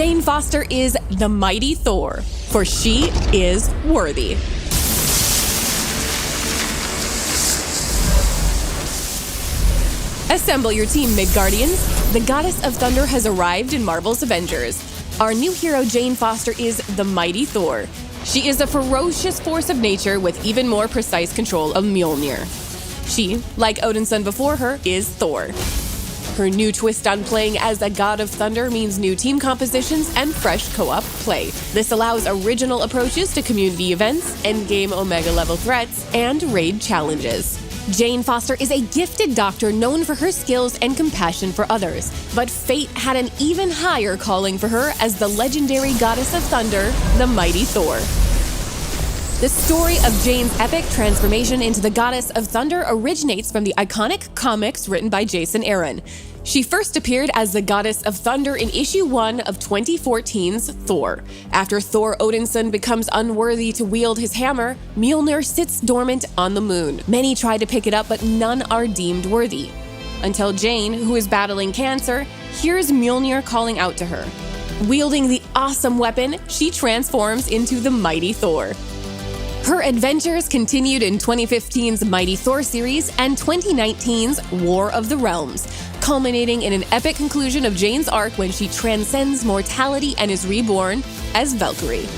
Jane Foster is the Mighty Thor, for she is worthy. Assemble your team, Midgardians. The Goddess of Thunder has arrived in Marvel's Avengers. Our new hero, Jane Foster, is the Mighty Thor. She is a ferocious force of nature with even more precise control of Mjolnir. She, like Odinson before her, is Thor. Her new twist on playing as a god of thunder means new team compositions and fresh co-op play. This allows original approaches to community events, endgame Omega-level threats, and raid challenges. Jane Foster is a gifted doctor known for her skills and compassion for others, but fate had an even higher calling for her as the legendary goddess of thunder, the Mighty Thor. The story of Jane's epic transformation into the Goddess of Thunder originates from the iconic comics written by Jason Aaron. She first appeared as the Goddess of Thunder in issue 1 of 2014's Thor. After Thor Odinson becomes unworthy to wield his hammer, Mjolnir sits dormant on the moon. Many try to pick it up, but none are deemed worthy. Until Jane, who is battling cancer, hears Mjolnir calling out to her. Wielding the awesome weapon, she transforms into the Mighty Thor. Her adventures continued in 2015's Mighty Thor series and 2019's War of the Realms, culminating in an epic conclusion of Jane's arc when she transcends mortality and is reborn as Valkyrie.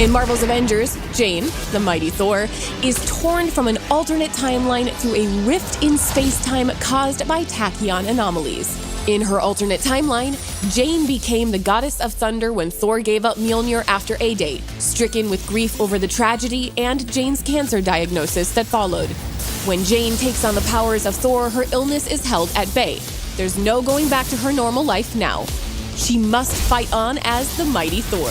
In Marvel's Avengers, Jane, the Mighty Thor, is torn from an alternate timeline through a rift in space-time caused by tachyon anomalies. In her alternate timeline, Jane became the Goddess of Thunder when Thor gave up Mjolnir after A-Day, stricken with grief over the tragedy and Jane's cancer diagnosis that followed. When Jane takes on the powers of Thor, her illness is held at bay. There's no going back to her normal life now. She must fight on as the Mighty Thor.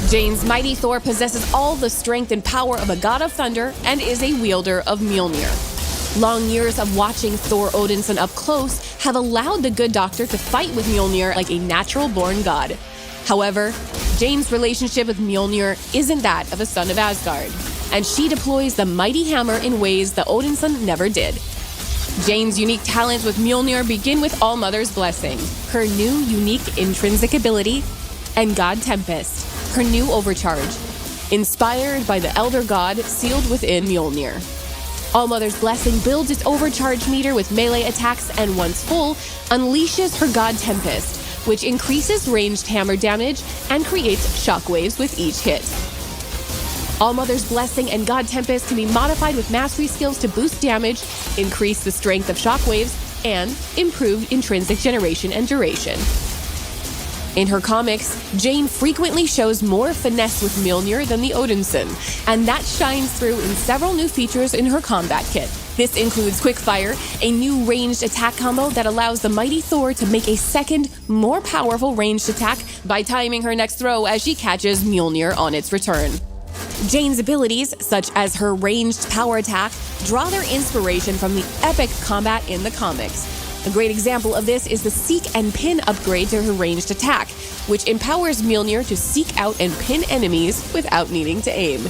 Jane's Mighty Thor possesses all the strength and power of a god of thunder and is a wielder of Mjolnir. Long years of watching Thor Odinson up close have allowed the good doctor to fight with Mjolnir like a natural-born god. However, Jane's relationship with Mjolnir isn't that of a son of Asgard, and she deploys the mighty hammer in ways that Odinson never did. Jane's unique talents with Mjolnir begin with All-Mother's blessing, her new unique intrinsic ability, and God Tempest, her new overcharge, inspired by the Elder God sealed within Mjolnir. All-Mother's blessing builds its overcharge meter with melee attacks and once full, unleashes her God Tempest, which increases ranged hammer damage and creates shockwaves with each hit. All-Mother's blessing and God Tempest can be modified with mastery skills to boost damage, increase the strength of shockwaves, and improve intrinsic generation and duration. In her comics, Jane frequently shows more finesse with Mjolnir than the Odinson, and that shines through in several new features in her combat kit. This includes Quickfire, a new ranged attack combo that allows the Mighty Thor to make a second, more powerful ranged attack by timing her next throw as she catches Mjolnir on its return. Jane's abilities, such as her ranged power attack, draw their inspiration from the epic combat in the comics. A great example of this is the Seek and Pin upgrade to her ranged attack, which empowers Mjolnir to seek out and pin enemies without needing to aim.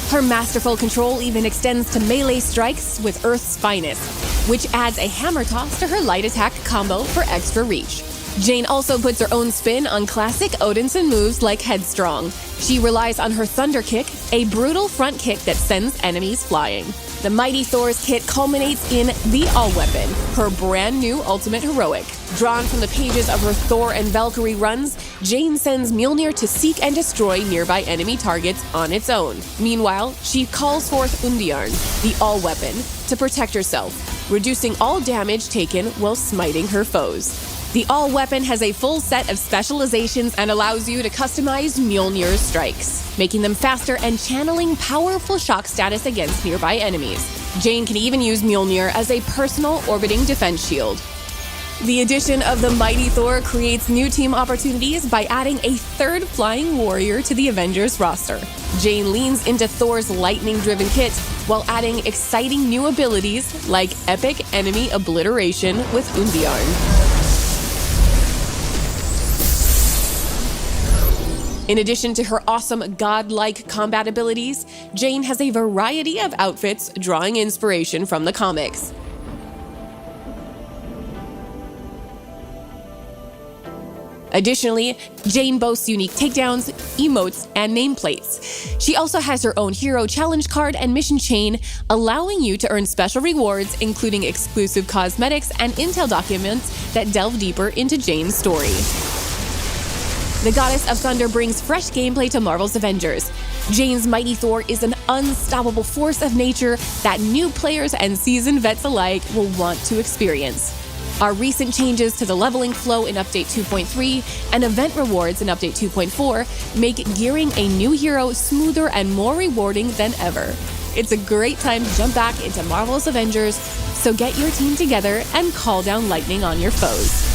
Her masterful control even extends to melee strikes with Earth's finest, which adds a hammer toss to her light attack combo for extra reach. Jane also puts her own spin on classic Odinson moves like Headstrong. She relies on her Thunder Kick, a brutal front kick that sends enemies flying. The Mighty Thor's kit culminates in the All-Weapon, her brand new ultimate heroic. Drawn from the pages of her Thor and Valkyrie runs, Jane sends Mjolnir to seek and destroy nearby enemy targets on its own. Meanwhile, she calls forth Undiarn, the All-Weapon, to protect herself, reducing all damage taken while smiting her foes. The All-Weapon has a full set of specializations and allows you to customize Mjolnir's strikes, making them faster and channeling powerful shock status against nearby enemies. Jane can even use Mjolnir as a personal orbiting defense shield. The addition of the Mighty Thor creates new team opportunities by adding a third flying warrior to the Avengers roster. Jane leans into Thor's lightning-driven kit while adding exciting new abilities like epic enemy obliteration with Undiarn. In addition to her awesome godlike combat abilities, Jane has a variety of outfits drawing inspiration from the comics. Additionally, Jane boasts unique takedowns, emotes, and nameplates. She also has her own hero challenge card and mission chain, allowing you to earn special rewards, including exclusive cosmetics and intel documents that delve deeper into Jane's story. The Goddess of Thunder brings fresh gameplay to Marvel's Avengers. Jane's Mighty Thor is an unstoppable force of nature that new players and seasoned vets alike will want to experience. Our recent changes to the leveling flow in Update 2.3 and event rewards in Update 2.4 make gearing a new hero smoother and more rewarding than ever. It's a great time to jump back into Marvel's Avengers, so get your team together and call down lightning on your foes.